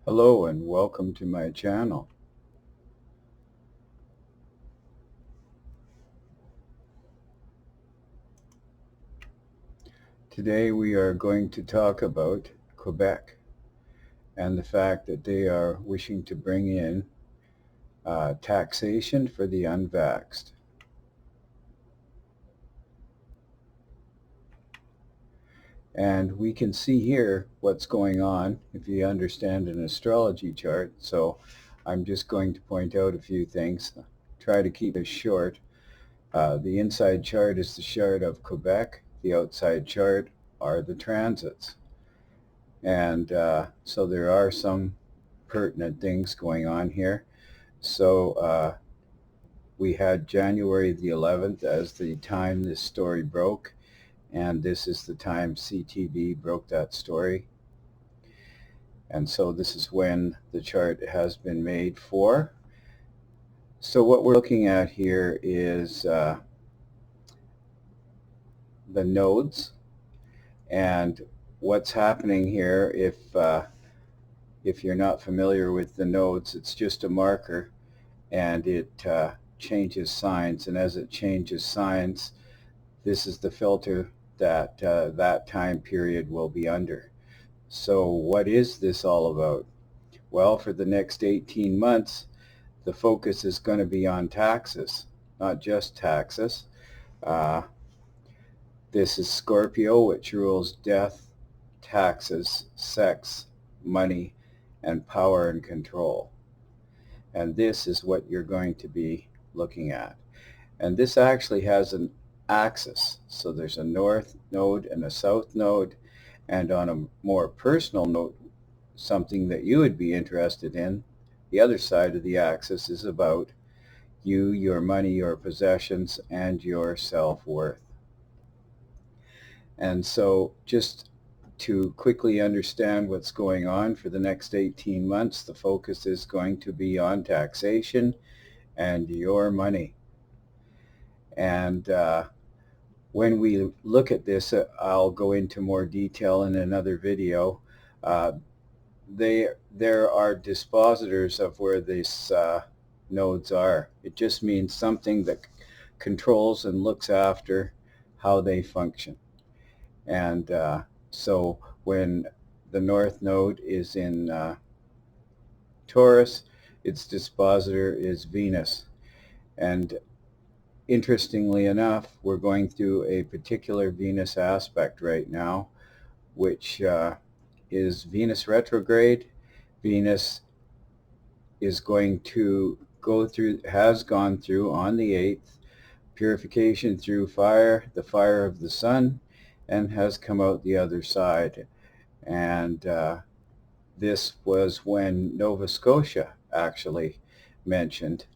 Hello and welcome to my channel. Today we are going to talk about Quebec and the fact that they are wishing to bring in taxation for the unvaxxed. And we can see here what's going on if you understand an astrology chart. So I'm just going to point out a few things. Try to keep this short. The inside chart is the chart of Quebec. The outside chart are the transits. And so there are some pertinent things going on here. So we had January the 11th as the time this story broke, and this is the time CTV broke that story. And so this is when the chart has been made for. So what we're looking at here is the nodes, and what's happening here. If you're not familiar with the nodes, it's just a marker, and it changes signs, and as it changes signs, this is the filter that that time period will be under. So what is this all about? Well, for the next 18 months, the focus is going to be on taxes, not just taxes. This is Scorpio, which rules death, taxes, sex, money, and power and control. And this is what you're going to be looking at. And this actually has an axis. So there's a north node and a south node. And on a more personal note, something that you would be interested in, the other side of the axis is about you, your money, your possessions, and your self-worth. And so just to quickly understand what's going on for the next 18 months, the focus is going to be on taxation and your money. And when we look at this, I'll go into more detail in another video. There are dispositors of where these nodes are. It just means something that controls and looks after how they function. And so when the north node is in Taurus, its dispositor is Venus. And interestingly enough, we're going through a particular Venus aspect right now, which is Venus retrograde. Venus is going to go through, has gone through on the 8th, purification through fire, the fire of the sun, and has come out the other side. And this was when Nova Scotia actually mentioned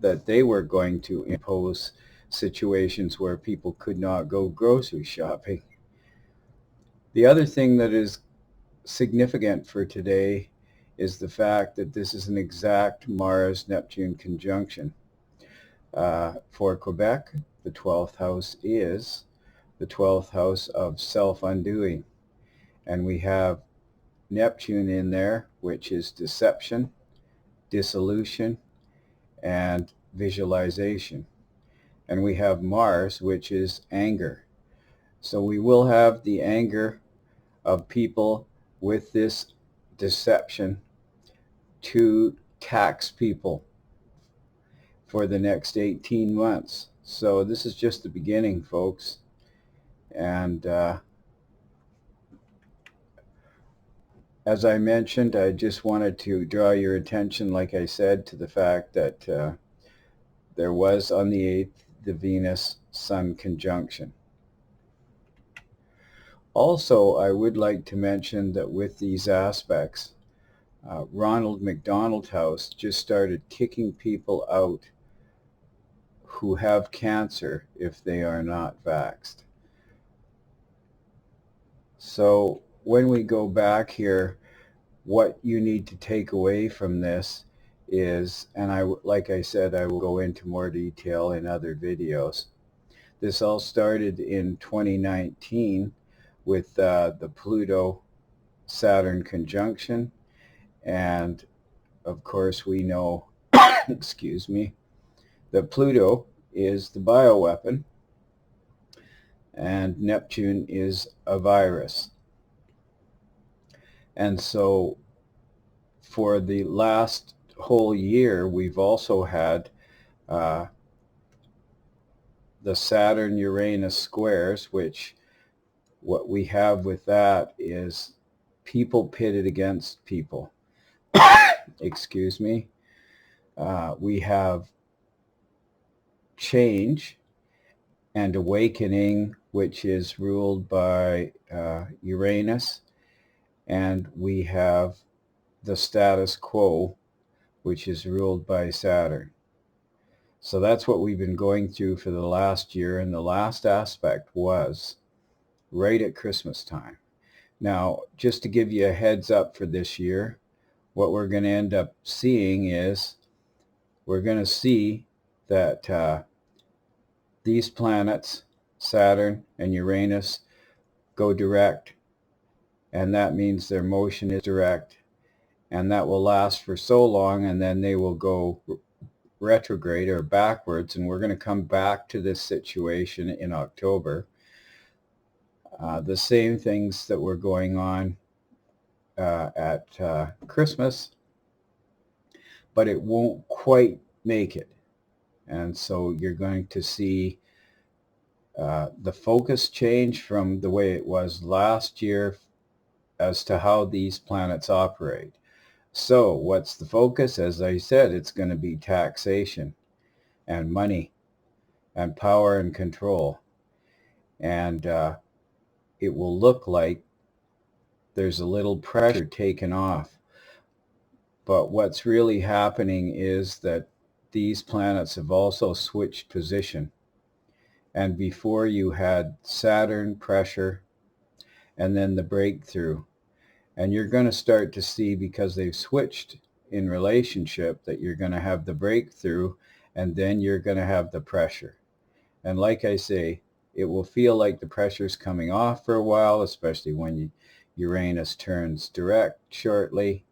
that they were going to impose situations where people could not go grocery shopping. The other thing that is significant for today is the fact that this is an exact Mars-Neptune conjunction. For Quebec, the 12th house is the 12th house of self-undoing. And we have Neptune in there, which is deception, dissolution, and visualization. And we have Mars, which is anger. So we will have the anger of people with this deception to tax people for the next 18 months. So this is just the beginning, folks. And as I mentioned, I just wanted to draw your attention, like I said, to the fact that there was on the 8th the Venus-Sun conjunction. Also, I would like to mention that with these aspects, Ronald McDonald House just started kicking people out who have cancer if they are not vaxxed. So when we go back here, what you need to take away from this is, and like I said, I will go into more detail in other videos. This all started in 2019 with the Pluto-Saturn conjunction, And of course we know, excuse me, that Pluto is the bioweapon and Neptune is a virus. And so for the last whole year, we've also had the Saturn-Uranus squares, which what we have with that is people pitted against people. Excuse me. We have change and awakening, which is ruled by Uranus, and we have the status quo, which is ruled by Saturn. So that's what we've been going through for the last year, and the last aspect was right at Christmas time. Now, just to give you a heads up for this year, what we're going to end up seeing is we're going to see that these planets, Saturn and Uranus, go direct, and that means their motion is direct, and that will last for so long, and then they will go retrograde or backwards, and we're going to come back to this situation in October. The same things that were going on at Christmas, but it won't quite make it. And so you're going to see the focus change from the way it was last year as to how these planets operate. So what's the focus? As I said, it's going to be taxation and money and power and control. And it will look like there's a little pressure taken off. But what's really happening is that these planets have also switched position. And before you had Saturn pressure and then the breakthrough. And you're going to start to see, because they've switched in relationship, that you're going to have the breakthrough and then you're going to have the pressure. And like I say, it will feel like the pressure's coming off for a while, especially when Uranus turns direct shortly.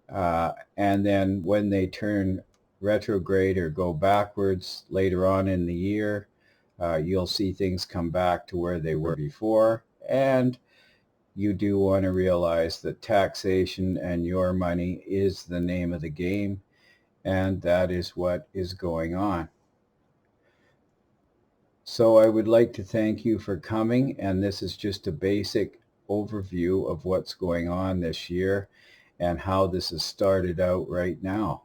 And then when they turn retrograde or go backwards later on in the year, you'll see things come back to where they were before. And you do want to realize that taxation and your money is the name of the game, and that is what is going on. So I would like to thank you for coming, and this is just a basic overview of what's going on this year and how this has started out right now.